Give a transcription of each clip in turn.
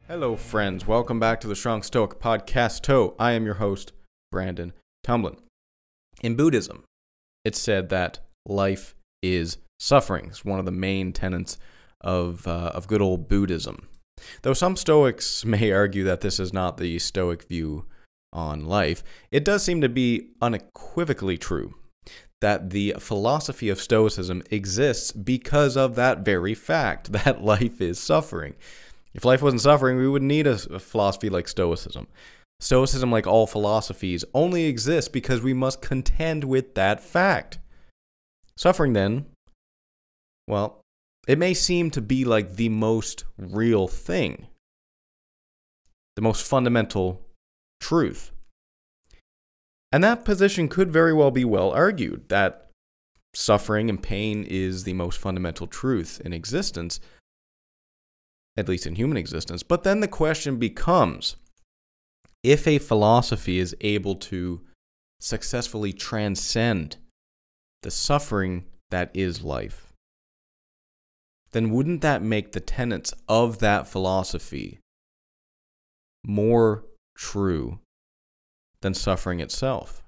Hello, friends. Welcome back to the Strong Stoic Podcast. I am your host, Brandon Tumblin. In Buddhism, it's said that life is suffering. It's one of the main tenets of good old Buddhism. Though some Stoics may argue that this is not the Stoic view on life, it does seem to be unequivocally true that the philosophy of Stoicism exists because of that very fact, that life is suffering. If life wasn't suffering, we wouldn't need a philosophy like Stoicism. Stoicism, like all philosophies, only exists because we must contend with that fact. Suffering, then, well, it may seem to be like the most real thing, the most fundamental truth. And that position could very well be well argued, that suffering and pain is the most fundamental truth in existence, at least in human existence. But then the question becomes, if a philosophy is able to successfully transcend the suffering that is life, then wouldn't that make the tenets of that philosophy more true than suffering itself?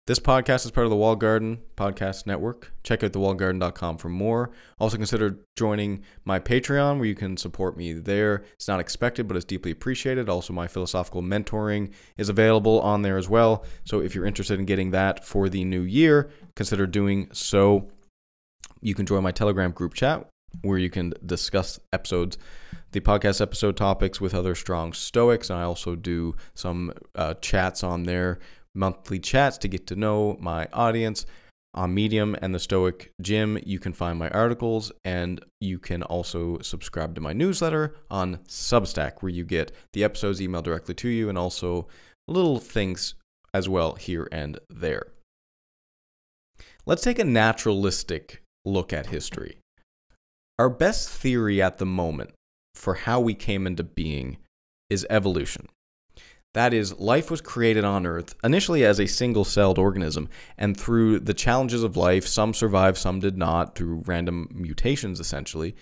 This podcast is part of the Walled Garden Podcast Network. Check out thewalledgarden.com for more. Also consider joining my Patreon, where you can support me there. It's not expected, but it's deeply appreciated. Also, my philosophical mentoring is available on there as well. So if you're interested in getting that for the new year, consider doing so. You can join my Telegram group chat, where you can discuss the podcast episode topics with other strong Stoics. And I also do some chats on there, monthly chats to get to know my audience. On Medium and the Stoic Gym, you can find my articles, and you can also subscribe to my newsletter on Substack, where you get the episodes emailed directly to you, and also little things as well here and there. Let's take a naturalistic look at history. Our best theory at the moment for how we came into being is evolution. That is, life was created on Earth initially as a single-celled organism, and through the challenges of life, some survived, some did not, through random mutations essentially.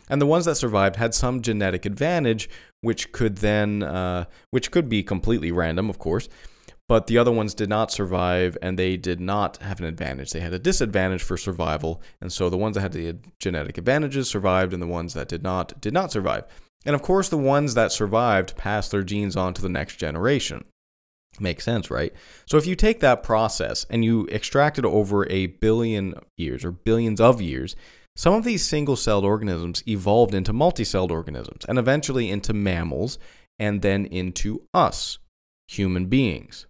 And the ones that survived had some genetic advantage, which could be completely random, of course, but the other ones did not survive, and they did not have an advantage. They had a disadvantage for survival, and so the ones that had the genetic advantages survived, and the ones that did not survive. And of course, the ones that survived passed their genes on to the next generation. Makes sense, right? So if you take that process and you extract it over a billion years or billions of years, some of these single-celled organisms evolved into multi-celled organisms, and eventually into mammals, and then into us, human beings.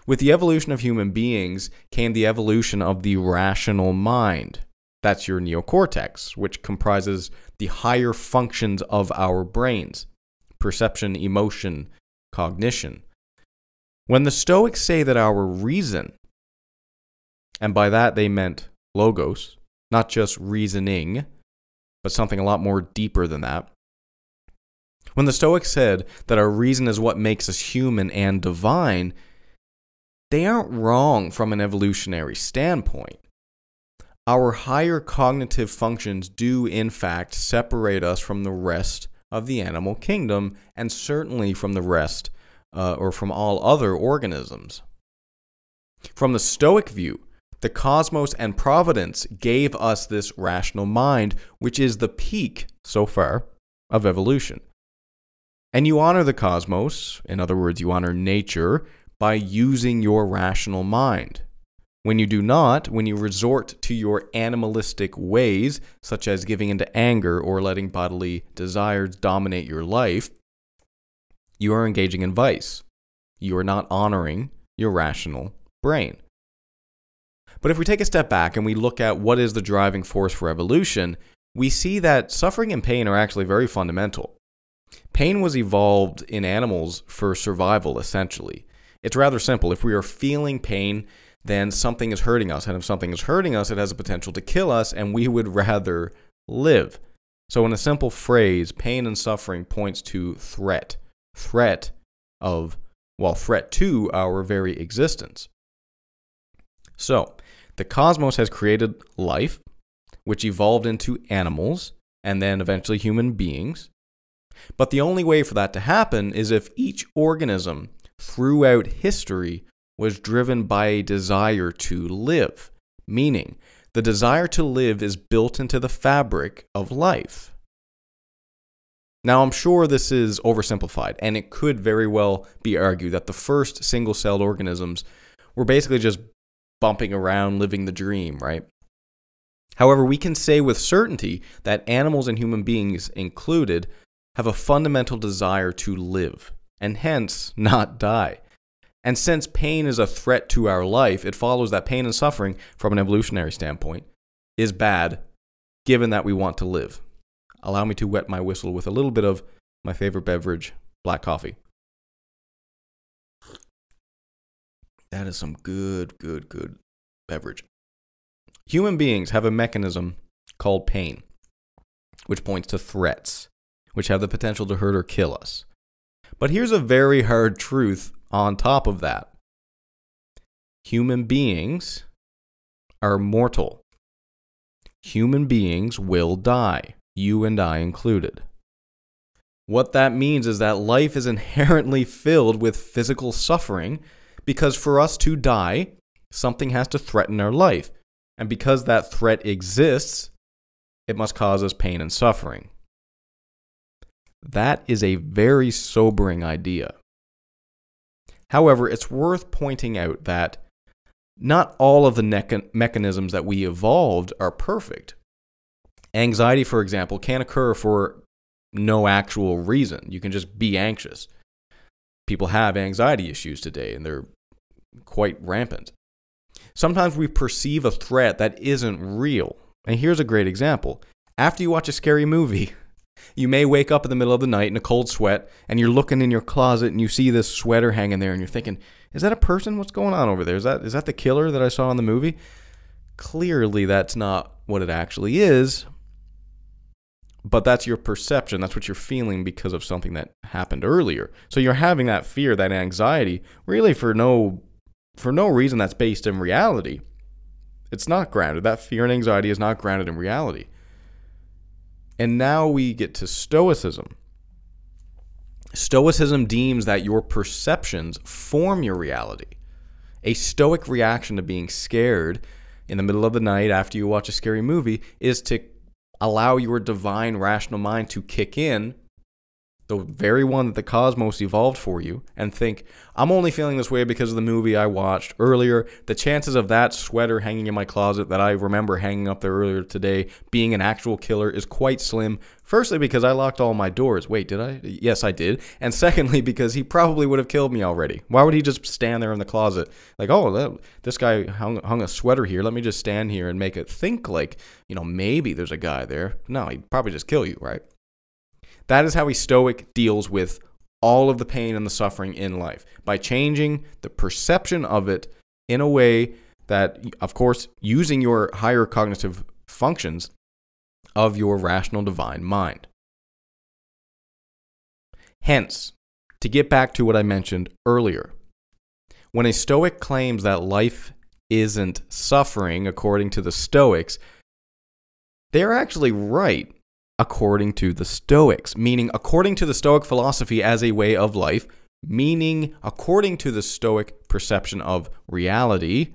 With the evolution of human beings came the evolution of the rational mind. That's your neocortex, which comprises the higher functions of our brains: perception, emotion, cognition. When the Stoics say that our reason, and by that they meant logos, not just reasoning, but something a lot more deeper than that. When the Stoics said that our reason is what makes us human and divine, they aren't wrong from an evolutionary standpoint. Our higher cognitive functions do, in fact, separate us from the rest of the animal kingdom, and certainly from the rest, or from all other organisms. From the Stoic view, the cosmos and providence gave us this rational mind, which is the peak, so far, of evolution. And you honor the cosmos, in other words, you honor nature, by using your rational mind. When you do not, when you resort to your animalistic ways, such as giving into anger or letting bodily desires dominate your life, you are engaging in vice. You are not honoring your rational brain. But if we take a step back and we look at what is the driving force for evolution, we see that suffering and pain are actually very fundamental. Pain was evolved in animals for survival, essentially. It's rather simple. If we are feeling pain, then something is hurting us. And if something is hurting us, it has a potential to kill us, and we would rather live. So in a simple phrase, pain and suffering points to threat. Threat to our very existence. So, the cosmos has created life, which evolved into animals, and then eventually human beings. But the only way for that to happen is if each organism throughout history was driven by a desire to live, meaning the desire to live is built into the fabric of life. Now, I'm sure this is oversimplified, and it could very well be argued that the first single-celled organisms were basically just bumping around living the dream, right? However, we can say with certainty that animals and human beings included have a fundamental desire to live, and hence not die. And since pain is a threat to our life, it follows that pain and suffering, from an evolutionary standpoint, is bad, given that we want to live. Allow me to wet my whistle with a little bit of my favorite beverage, black coffee. That is some good beverage. Human beings have a mechanism called pain, which points to threats, which have the potential to hurt or kill us. But here's a very hard truth on top of that. Human beings are mortal. Human beings will die, you and I included. What that means is that life is inherently filled with physical suffering, because for us to die, something has to threaten our life. And because that threat exists, it must cause us pain and suffering. That is a very sobering idea. However, it's worth pointing out that not all of the mechanisms that we evolved are perfect. Anxiety, for example, can occur for no actual reason. You can just be anxious. People have anxiety issues today, and they're quite rampant. Sometimes we perceive a threat that isn't real. And here's a great example. After you watch a scary movie, you may wake up in the middle of the night in a cold sweat, and you're looking in your closet and you see this sweater hanging there, and you're thinking, is that a person? What's going on over there? Is that the killer that I saw in the movie? Clearly, that's not what it actually is, but that's your perception. That's what you're feeling because of something that happened earlier. So you're having that fear, that anxiety, really for no reason that's based in reality. It's not grounded. That fear and anxiety is not grounded in reality. And now we get to Stoicism. Stoicism deems that your perceptions form your reality. A Stoic reaction to being scared in the middle of the night after you watch a scary movie is to allow your divine rational mind to kick in, the very one that the cosmos evolved for you, and think, I'm only feeling this way because of the movie I watched earlier. The chances of that sweater hanging in my closet that I remember hanging up there earlier today being an actual killer is quite slim. Firstly, because I locked all my doors. Wait, did I? Yes, I did. And secondly, because he probably would have killed me already. Why would he just stand there in the closet? Like, oh, this guy hung a sweater here. Let me just stand here and make it think like, maybe there's a guy there. No, he'd probably just kill you, right? That is how a Stoic deals with all of the pain and the suffering in life, by changing the perception of it in a way that, of course, using your higher cognitive functions of your rational divine mind. Hence, to get back to what I mentioned earlier, when a Stoic claims that life isn't suffering according to the Stoics, they're actually right. According to the Stoics, meaning according to the Stoic philosophy as a way of life, meaning according to the Stoic perception of reality,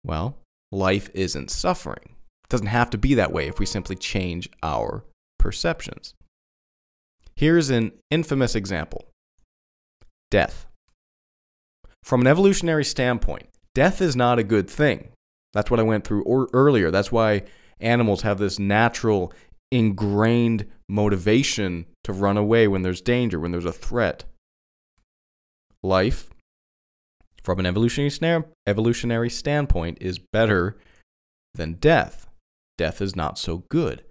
well, life isn't suffering. It doesn't have to be that way if we simply change our perceptions. Here's an infamous example. Death. From an evolutionary standpoint, death is not a good thing. That's what I went through earlier. That's why animals have this natural, ingrained motivation to run away when there's danger, when there's a threat. Life, from an evolutionary standpoint, is better than death. Death is not so good.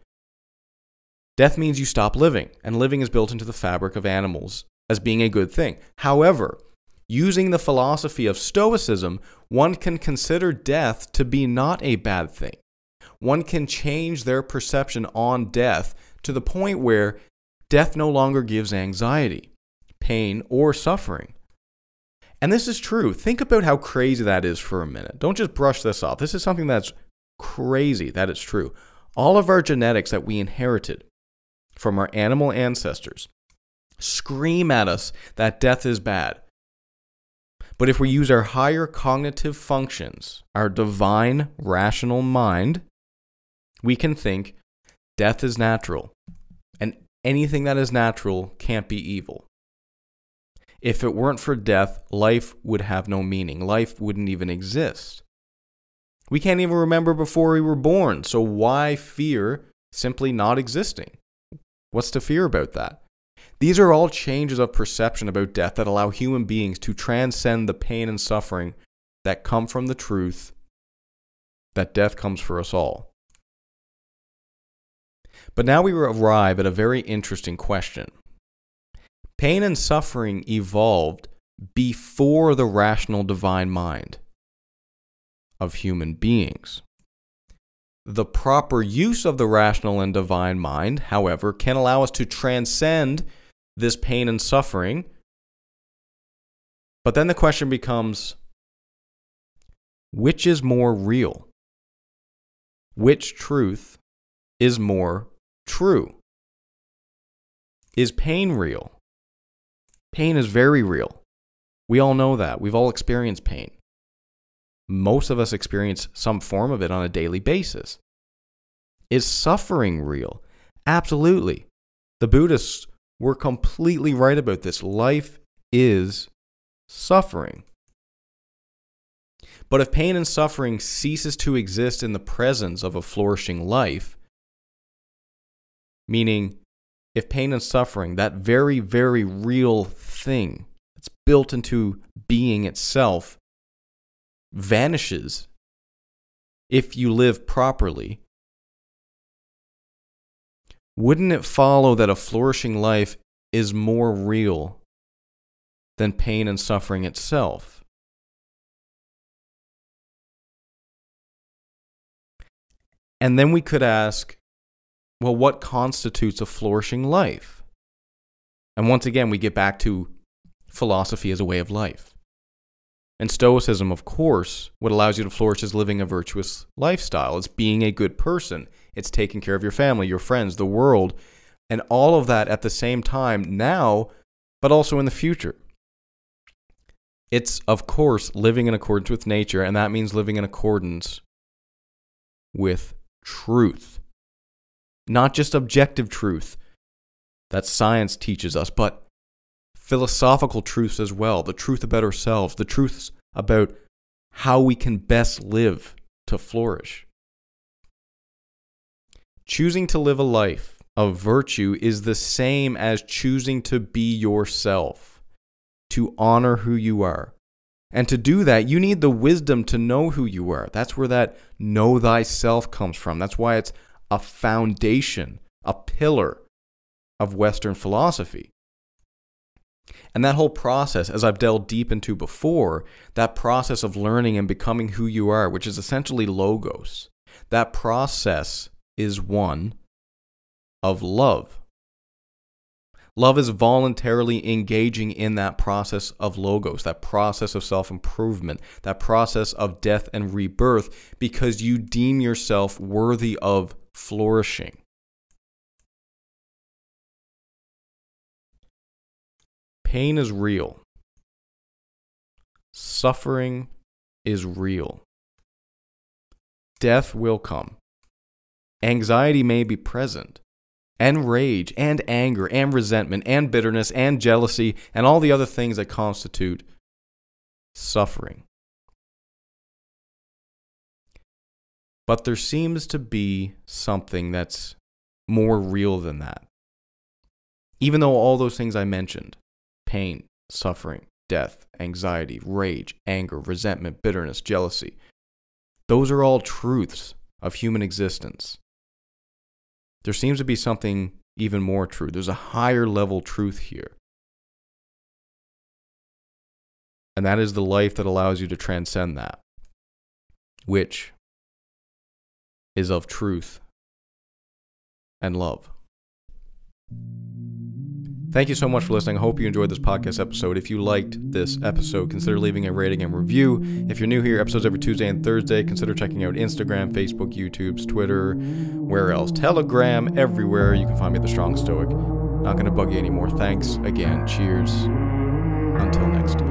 Death means you stop living, and living is built into the fabric of animals as being a good thing. However, using the philosophy of Stoicism, one can consider death to be not a bad thing. One can change their perception on death to the point where death no longer gives anxiety, pain, or suffering. And this is true. Think about how crazy that is for a minute. Don't just brush this off. This is something that's crazy that it's true. All of our genetics that we inherited from our animal ancestors scream at us that death is bad. But if we use our higher cognitive functions, our divine, rational mind, we can think death is natural, and anything that is natural can't be evil. If it weren't for death, life would have no meaning. Life wouldn't even exist. We can't even remember before we were born, so why fear simply not existing? What's to fear about that? These are all changes of perception about death that allow human beings to transcend the pain and suffering that come from the truth that death comes for us all. But now we arrive at a very interesting question. Pain and suffering evolved before the rational divine mind of human beings. The proper use of the rational and divine mind, however, can allow us to transcend this pain and suffering. But then the question becomes, which is more real? Which truth is more true? Is pain real? Pain is very real. We all know that. We've all experienced pain. Most of us experience some form of it on a daily basis. Is suffering real? Absolutely. The Buddhists were completely right about this. Life is suffering. But if pain and suffering ceases to exist in the presence of a flourishing life, meaning if pain and suffering, that very, very real thing that's built into being itself, vanishes if you live properly, wouldn't it follow that a flourishing life is more real than pain and suffering itself? And then we could ask, well, what constitutes a flourishing life? And once again, we get back to philosophy as a way of life. And Stoicism, of course, what allows you to flourish is living a virtuous lifestyle. It's being a good person. It's taking care of your family, your friends, the world, and all of that at the same time now, but also in the future. It's, of course, living in accordance with nature, and that means living in accordance with truth. Not just objective truth that science teaches us, but philosophical truths as well, the truth about ourselves, the truths about how we can best live to flourish. Choosing to live a life of virtue is the same as choosing to be yourself, to honor who you are. And to do that, you need the wisdom to know who you are. That's where that know thyself comes from. That's why it's a foundation, a pillar of Western philosophy. And that whole process, as I've delved deep into before, that process of learning and becoming who you are, which is essentially logos, that process is one of love. Love is voluntarily engaging in that process of logos, that process of self-improvement, that process of death and rebirth, because you deem yourself worthy of flourishing. Pain is real. Suffering is real. Death will come. Anxiety may be present, and rage, and anger, and resentment, and bitterness, and jealousy, and all the other things that constitute suffering. But there seems to be something that's more real than that. Even though all those things I mentioned, pain, suffering, death, anxiety, rage, anger, resentment, bitterness, jealousy, those are all truths of human existence. There seems to be something even more true. There's a higher level truth here. And that is the life that allows you to transcend that, which is of truth and love. Thank you so much for listening. I hope you enjoyed this podcast episode. If you liked this episode, consider leaving a rating and review. If you're new here, episodes every Tuesday and Thursday. Consider checking out Instagram, Facebook, YouTube, Twitter, where else? Telegram, everywhere. You can find me at The Strong Stoic. Not going to bug you anymore. Thanks again. Cheers. Until next time.